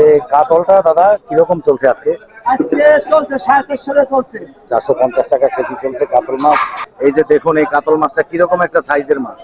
এই কাতলটা দাদা কিরকম চলছে আজকে? আজকে চলছে 450 চলছে। 450 টাকা কেজি চলছে কাতল মাছ। এই যে দেখুন এই কাতল মাছটা কিরকম একটা সাইজের মাছ,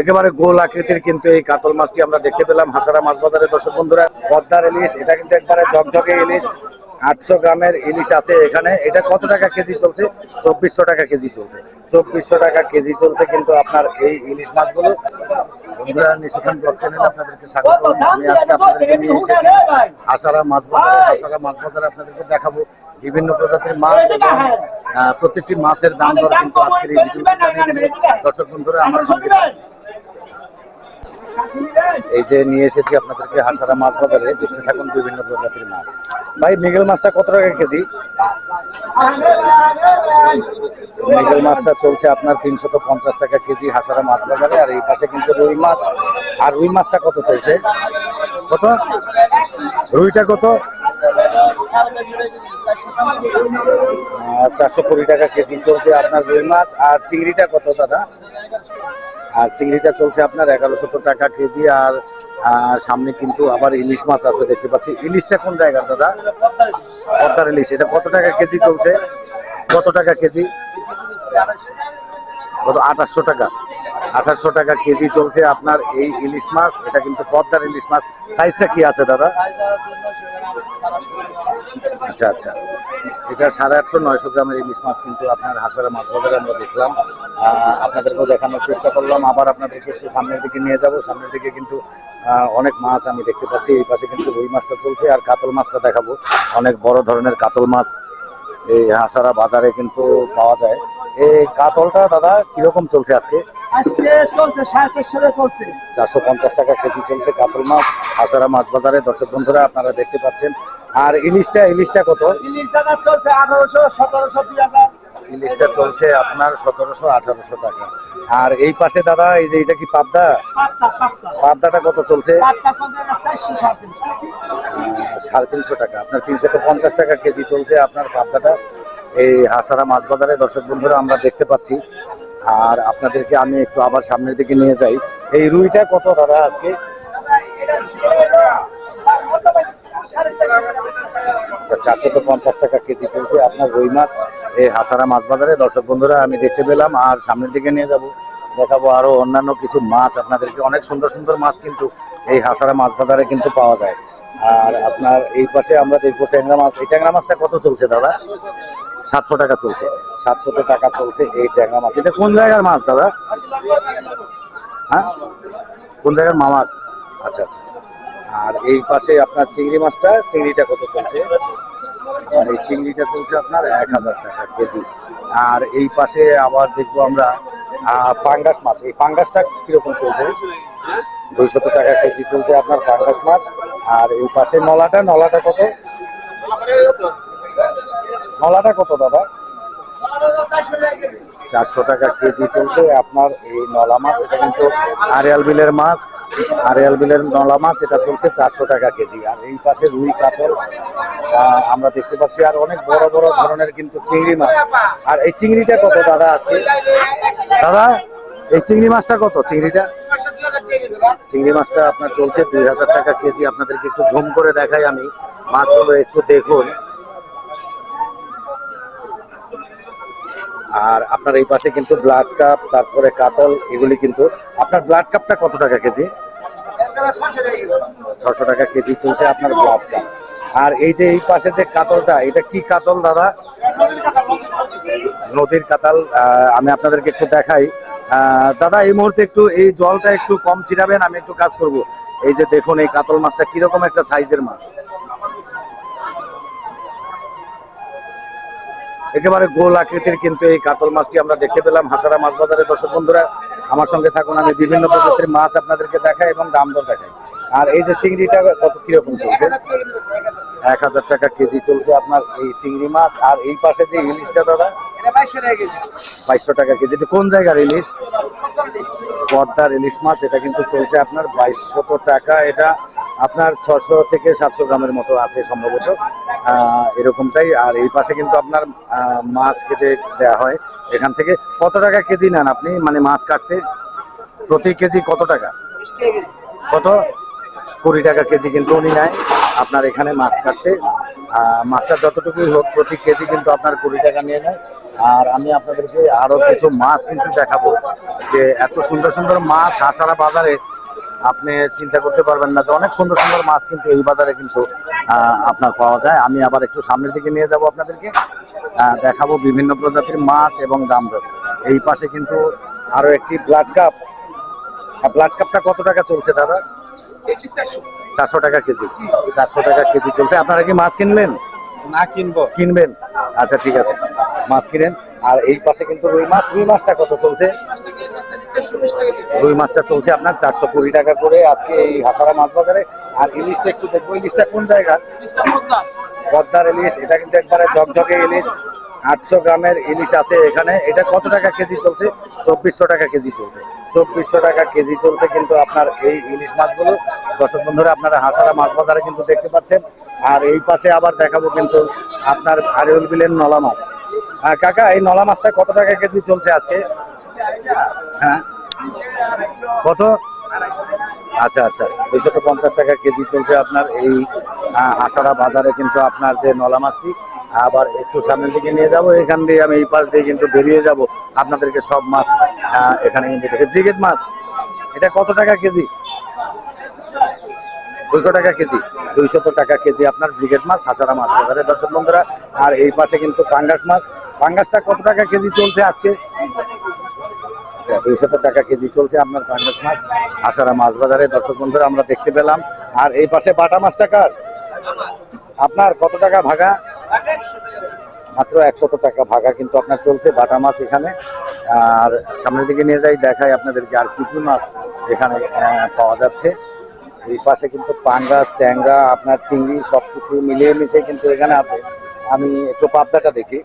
একেবারে গোল আকৃতির কিন্তু এই কাতল মাছটি আমরা দেখতে পেলাম হাসারা মাছ বাজারে। দর্শক বন্ধুরা, পদ্মার ইলিশ, এটা কিন্তু একবারে ঝকঝকে ইলিশ। 800 গ্রামের ইলিশ আছে এখানে। এটা কত টাকা কেজি চলছে? 2400 টাকা কেজি চলছে। 2400 টাকা কেজি চলছে কিন্তু আপনার এই ইলিশ মাছগুলো। বন্ধুরা, নিশিখান ব্লগ চ্যানেলে আপনাদেরকে স্বাগত। আমি আজকে আপনাদেরকে নিয়ে এসেছি হাসারা মাছ বাজারে। হাসারা মাছ বাজারে আপনাদেরকে দেখাবো বিভিন্ন প্রজাতির মাছ এবং প্রত্যেকটি মাছের দাম দর কিন্তু আজকের এই ভিডিওতে জানিয়ে দেব। দর্শক বন্ধুরা, আমার সঙ্গে এই যে নিয়ে এসেছি আপনাদেরকে হাসারা মাছ বাজারে, দেখতে থাকুন বিভিন্ন প্রজাতির মাছ। ভাই, মৃগেল মাছটা কত টাকা কেজি? মৃগেল মাছটা চলছে আপনার 350 টাকা কেজি হাসারা মাছ বাজারে। আর এই পাশে কিন্তু রুই মাছ। আর রুই মাছটা কত চলছে? কত রুইটা কত? 420 টাকা কেজি চলছে আপনার রুই মাছ। আর চিংড়িটা কত দাদা? আর চিংড়িটা চলছে আপনার 1100 টাকা কেজি। আর সামনে কিন্তু আবার ইলিশ মাছ আছে দেখতে পাচ্ছি। ইলিশটা কোন জায়গার দাদা? পদ্মার ইলিশ। এটা কত টাকা কেজি চলছে? কত টাকা কেজি? কত? 2800 টাকা। 2800 টাকা কেজি চলছে আপনার এই ইলিশ মাছ। এটা কিন্তু পদ্মার ইলিশ মাছ। সাইজটা কি আছে দাদা? আচ্ছা আচ্ছা, এটা 850 900 গ্রামের ইলিশ মাছ কিন্তু আপনার হাসারা মাছ বাজারে আমরা দেখলাম। আপনাদেরকেও দেখানোর চেষ্টা করলাম। আবার আপনাদেরকে একটু সামনের দিকে নিয়ে যাব। সামনের দিকে কিন্তু অনেক মাছ আমি দেখতে পাচ্ছি। এই পাশে কিন্তু রুই মাছটা চলছে আর কাতল মাছটা দেখাবো। অনেক বড় ধরনের কাতল মাছ এই হাসারা বাজারে কিন্তু পাওয়া যায়। এই কাতলটা দাদা কিরকম চলছে আজকে? আজকে চলছে 450 চলছে। 450 টাকা কেজি চলছে কাতল মাছ হাসারা মাছ বাজারে। দর্শক বন্ধুরা, আপনারা দেখতে পাচ্ছেন। আর ইলিশটা কত? ইলিশ দাদা চলছে 1800 1700 2000। ইলিশটা চলছে আপনার 1700 1800 টাকা। আর এই পাশে দাদা, এই যে এটা কি পাবদা? পাবদাটা কত চলছে? 350 টাকা। আপনার 350 টাকা কেজি চলছে আপনার পাবদাটা এই হাসারা মাছ বাজারে। দর্শক বন্ধুরা, আমরা দেখতে পাচ্ছি। আর আপনাদেরকে আমি একটু আবার সামনের দিকে নিয়ে যাই। এই রুইটা কত দাদা আজকে? 450 টাকা কেজি চলছে আপনার রুই মাছ এই হাসারা মাছ বাজারে। দর্শক বন্ধুরা, আমি দেখতে পেলাম। আর সামনের দিকে নিয়ে যাব, দেখাবো আরো অন্যান্য কিছু মাছ আপনাদেরকে। অনেক সুন্দর সুন্দর মাছ কিন্তু এই হাসারা মাছ বাজারে কিন্তু পাওয়া যায়। আর আপনার এই পাশে আমরা দেখবো ট্যাংরা মাছ। এই ট্যাংরা মাছটা কত চলছে দাদা? 700 টাকা চলছে। 700 টাকা চলছে এই ট্যাংরা মাছ। এটা কোন জায়গার মাছ দাদা? হ্যাঁ, কোন জায়গার? মামার। আচ্ছা আচ্ছা। আর এই পাশে আপনার চিংড়িটা কত চলছে? আর এই চিংড়িটা চলছে আপনার 1000 টাকা কেজি। আর এই পাশে আবার দেখবো আমরা পাঙ্গাস মাছ। এই পাঙ্গাসটা কিরকম চলছে? 200 টাকা কেজি চলছে আপনার পাঙ্গাস মাছ। আর এই পাশে নলাটা কত? নলাটা কত দাদা? 400 টাকা কেজি চলছে আপনার এই নলা মাছ। এটা কিন্তু আড়িয়াল বিলের মাছ। আড়িয়াল বিলের নলা মাছ, এটা চলছে 400 টাকা কেজি। আর এই পাশে রুই কাতল আমরা দেখতে পাচ্ছি। আর অনেক বড় বড় ধরনের কিন্তু চিংড়ি মাছ। আর এই চিংড়িটা কত দাদা আজকে? দাদা, এই চিংড়ি মাছটা কত? চিংড়ি মাছটা আপনার চলছে 2000 টাকা কেজি। আপনাদেরকে একটু ঝুম করে দেখাই আমি মাছগুলো, একটু দেখুন। আর আপনার এই পাশে কিন্তু ব্লাড কাপ, তারপরে কাতল, এগুলি কিন্তু আপনার ব্লাড কাপটা কত টাকা কেজি? 600 টাকা কেজি চলছে আপনার ব্লাড কাপ। আর এই যে এই পাশে যে কাতলটা, এটা কি কাতল দাদা? নদীর কাতল। আমি আপনাদেরকে একটু দেখাই। দাদা, এই মুহূর্তে একটু এই জলটা একটু কম ছিটাবেন, আমি একটু কাজ করব। এই যে দেখুন এই কাতল মাছটা কিরকম একটা সাইজের মাছ, একেবারে গোল আকৃতির কিন্তু এই কাতল মাছটি আমরা দেখতে পেলাম হাসারা মাছ বাজারে। দর্শক বন্ধুরা, আমার সঙ্গে থাকুন। আমি বিভিন্ন প্রজাতির মাছ আপনাদেরকে দেখাই এবং দাম দর দেখাই। আর এই যে চিংড়িটা কত কিরকম চলছে? 1000 টাকা কেজি চলছে আপনার এই চিংড়ি মাছ। আর এই পাশে যে ইলিশটা দাদা? 2200 টাকা কেজি। এটা কোন জায়গার ইলিশ? পদ্মার ইলিশ মাছ। এটা কিন্তু চলছে আপনার 2200 টাকা। এটা আপনার 600 থেকে 700 গ্রামের মতো আছে সম্ভবত, এরকমটাই। আর এই পাশে কিন্তু আপনার মাছ কেটে দেওয়া হয় এখান থেকে। কত টাকা কেজি নেন আপনি, মানে মাছ কাটতে? প্রতি কেজি কত টাকা? কত? 20 টাকা কেজি কিন্তু উনি নেয় আপনার এখানে মাছ কাটতে। মাছটা যতটুকুই হোক প্রতি কেজি কিন্তু আপনার 20 টাকা নিয়ে নেয়। আর আমি আপনাদেরকে আরো কিছু মাছ কিন্তু দেখাবো, যে এত সুন্দর সুন্দর মাছ হাসারা বাজারে আপনি চিন্তা করতে পারবেন না, যে অনেক সুন্দর সুন্দর মাছ কিন্তু এই বাজারে কিন্তু আপনার পাওয়া যায়। আমি আবার একটু সামনের দিকে নিয়ে যাব আপনাদেরকে, দেখাবো বিভিন্ন প্রজাতির মাছ এবং দাম দর। এই পাশে কিন্তু আরো একটি ব্লাড কাপ। ব্লাড কাপটা কত টাকা চলছে দাদা? 400 টাকা কেজি। 400 টাকা কেজি চলছে। আপনারা কি মাছ কিনলেন? না, কিনবো। কিনবেন? আচ্ছা ঠিক আছে, মাছ কিনেন। আর এই পাশে কিন্তু রুই মাছ। রুই মাছটা কত চলছে? রুই মাছটা চলছে আপনার 420 টাকা করে আজকে এই হাসারা মাছ বাজারে। আর ইলিশটা একটু দেখবো, ইলিশটা কোন জায়গার? পদ্মার ইলিশ। এটা কিন্তু একবারে ঝকঝকে ইলিশ। 800 গ্রামের ইলিশ আছে এখানে। এটা কত টাকা কেজি চলছে? 2400 টাকা কেজি চলছে। 2400 টাকা কেজি চলছে কিন্তু আপনার এই ইলিশ মাছগুলো। দর্শক বন্ধুরা, আপনারা হাসারা মাছ বাজারে কিন্তু দেখতে পাচ্ছেন। আর এই পাশে আবার দেখাবো কিন্তু আপনার আরিউল বিলের নলা মাছ। কাকা, এই নলা মাছটা কত টাকা কেজি চলছে আজকে? হ্যাঁ, কত? আচ্ছা আচ্ছা, 250 টাকা কেজি চলছে আপনার এই হাসারা বাজারে কিন্তু আপনার যে নলা মাছটি। আবার একটু সামনের দিকে নিয়ে যাব, এখান দিয়ে আমি এই পাশ দিয়ে কিন্তু বেরিয়ে যাব, আপনাদেরকে সব মাছ এখানে কিন্তু দেখে। ব্রিগেড মাছ, এটা কত টাকা কেজি? 200 টাকা কেজি। 200 টাকা কেজি আপনার ব্রিগেড মাছ হাসারা মাছ বাজারে, দর্শক বন্ধুরা। আর এই পাশে কিন্তু পাঙ্গাস মাছ। পাঙ্গাসটা কত টাকা কেজি চলছে আজকে? আচ্ছা, 200 টাকা কেজি চলছে আপনার পাঙ্গাস মাছ হাসারা মাছ বাজারে, দর্শক বন্ধুরা আমরা দেখতে পেলাম। আর এই পাশে বাটা মাছটা কার? আপনার কত টাকা ভাগা? মাত্র 100 টাকা ভাগা কিন্তু আপনার চলছে বাটা মাছ এখানে। আর সামনের দিকে নিয়ে যাই, দেখাই আপনাদেরকে আর কি কি মাছ এখানে পাওয়া যাচ্ছে। এই পাশে কিন্তু পাঙ্গাস, ট্যাংরা, আপনার চিংড়ি সবকিছু মিলিয়ে মিশিয়ে কিন্তু এখানে আছে। আমি একটু পাবদাটা দেখি।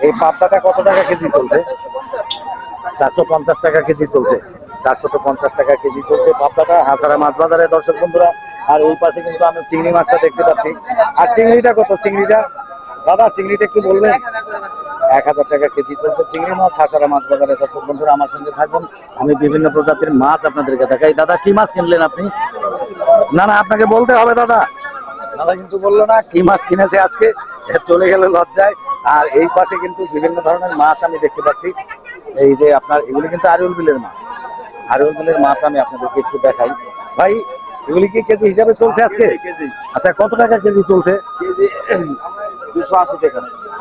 এই পাবদাটা কত টাকা কেজি চলছে? 450 টাকা কেজি চলছে। 450 টাকা কেজি চলছে পাবদাটা হাসারা মাছ বাজারে, দর্শক বন্ধুরা। আর এই পাশে কিন্তু আমি চিংড়ি মাছটা দেখতে পাচ্ছি। আর চিংড়িটা কত? চিংড়িটা দাদা, চিংড়িটা একটু বলবেন? 1000 টাকা কেজি চলছে চিংড়ি মাছ হাসারা মাছ বাজারে, দর্শক বন্ধুরা আমার সঙ্গে থাকুন। আমি বিভিন্ন প্রজাতির মাছ আপনাদেরকে দেখাই। দাদা, কি মাছ কিনলেন আপনি? না না, আপনাকে বলতে হবে দাদা। দাদা কিন্তু বললো না কি মাছ কিনেছে আজকে, চলে গেল লজ্জায়। আর এই পাশে কিন্তু বিভিন্ন ধরনের মাছ আমি দেখতে পাচ্ছি। এই যে আপনার এগুলি কিন্তু আরিউল বিলের মাছ। আরিউল বিলের মাছ আমি আপনাদেরকে একটু দেখাই। ভাই, এগুলি কি কেজি হিসাবে চলছে আজকে? আচ্ছা, কত টাকা কেজি চলছে? কেজি 280 টাকা।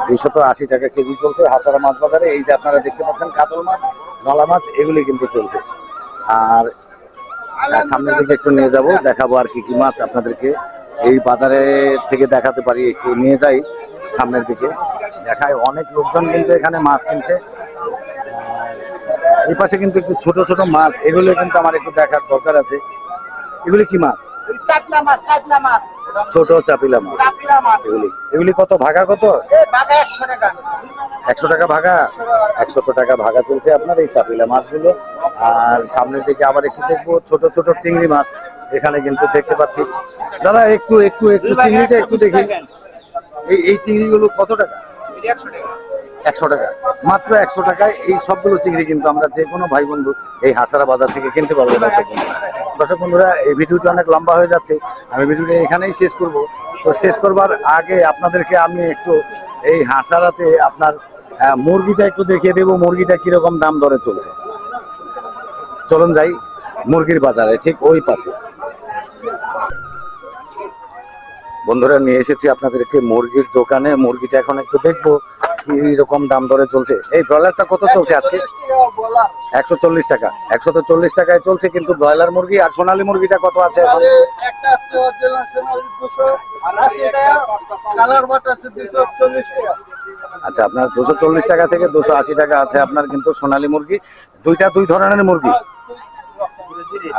280 টাকা কেজি চলছে হাসারা মাছ বাজারে। এই যে আপনারা দেখতে পাচ্ছেন কাতল মাছ, নলা মাছ এগুলি কিন্তু চলছে। আর সামনের দিকে একটু নিয়ে যাব, দেখাবো আর কি কি মাছ আপনাদেরকে এই বাজারে থেকে দেখাতে পারি। একটু নিয়ে যাই সামনের দিকে, দেখায়। অনেক লোকজন কিন্তু এখানে মাছ কিনছে। এই পাশে কিন্তু একটু ছোট ছোট মাছ, এগুলো কিন্তু আমার একটু দেখার দরকার আছে। এগুলি কি মাছ? চাপলা মাছ, চাপলা মাছ। ছোট চাপিলা মাছ। চাপলা মাছ। এগুলি কত ভাগা? কত? বাঘা 100 টাকা। 100 টাকা ভাগা। 100 টাকা ভাগা চলছে আপনার এই চাপিলা মাছগুলো। আর সামনের দিকে আবার একটু দেখবো ছোট ছোট চিংড়ি মাছ এখানে কিন্তু দেখতে পাচ্ছি। দাদা, একটু একটু একটু চিংড়িটা একটু দেখি। এই চিংড়িগুলো কত টাকা? 100 টাকা। মাত্র 100 টাকায় এই সবগুলো চিংড়ি কিন্তু আমরা যে কোনো ভাই বন্ধু এই হাসারা বাজার থেকে কিনতে পারবো। দর্শক বন্ধুরা, এই ভিডিওটা অনেক লম্বা হয়ে যাচ্ছে, আমি ভিডিওটা এখানেই শেষ করব। তো শেষ করবার আগে আপনাদেরকে আমি একটু এই হাসারাতে আপনার মুরগিটা একটু দেখিয়ে দেবো, মুরগিটা কিরকম দাম দরে চলছে। চলুন যাই মুরগির বাজারে, ঠিক ওই পাশে। বন্ধুরা, নিয়ে এসেছি আপনাদেরকে মুরগির দোকানে। মুরগিটা এখন একটু দেখবো কি রকম দাম দরে চলছে। এই ব্রয়লারটা কত চলছে আজকে? 140 টাকা। 140 টাকায় চলছে কিন্তু ব্রয়লার মুরগি। আর সোনালী মুরগিটা কত আছে এখন? আচ্ছা, আপনার 240 টাকা থেকে 280 টাকা আছে আপনার কিন্তু সোনালী মুরগি। দুই ধরনের মুরগি।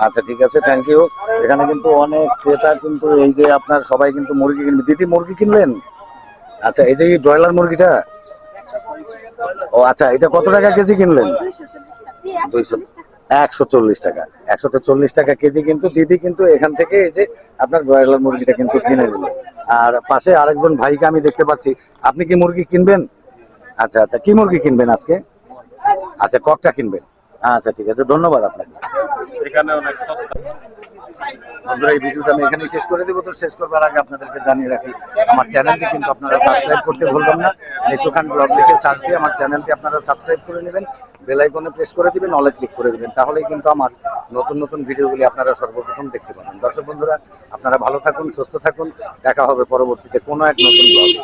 আচ্ছা ঠিক আছে, থ্যাংক ইউ। এখানে কিন্তু অনেক ক্রেতা কিন্তু এই যে আপনার সবাই কিন্তু মুরগি কিনবে। দিদি, মুরগি কিনলেন? আচ্ছা, এই যে ব্রয়লার মুরগিটা। ও আচ্ছা, এটা কত টাকা কেজি কিনলেন? 140 টাকা। 140 টাকা কেজি কিন্তু দিদি কিন্তু এখান থেকে এই যে আপনার ব্রয়লার মুরগিটা কিন্তু কিনে নিল। আর পাশে আরেকজন ভাইকে আমি দেখতে পাচ্ছি। আপনি কি মুরগি কিনবেন? আচ্ছা আচ্ছা, কি মুরগি কিনবেন আজকে? আচ্ছা, ককটা কিনবেন। আচ্ছা ঠিক আছে, ধন্যবাদ আপনাকে। এখানে অনেক সস্তা। বন্ধুরা এই ভিডিওটা আমি এখানেই শেষ করে দেবো। তো শেষ করবার আগে আপনাদেরকে জানিয়ে রাখি, আমার চ্যানেলটি কিন্তু আপনারা সাবস্ক্রাইব করতে ভুলবেন না। মেসো খান ব্লগ লিখে সার্চ দিয়ে আমার চ্যানেলটি আপনারা সাবস্ক্রাইব করে নেবেন, বেল আইকনে প্রেস করে দিবেন, অলে ক্লিক করে দিবেন, তাহলেই কিন্তু আমার নতুন নতুন ভিডিওগুলি আপনারা সর্বপ্রথম দেখতে পাবেন। দর্শক বন্ধুরা, আপনারা ভালো থাকুন, সুস্থ থাকুন, দেখা হবে পরবর্তীতে কোনো এক নতুন ব্লগে।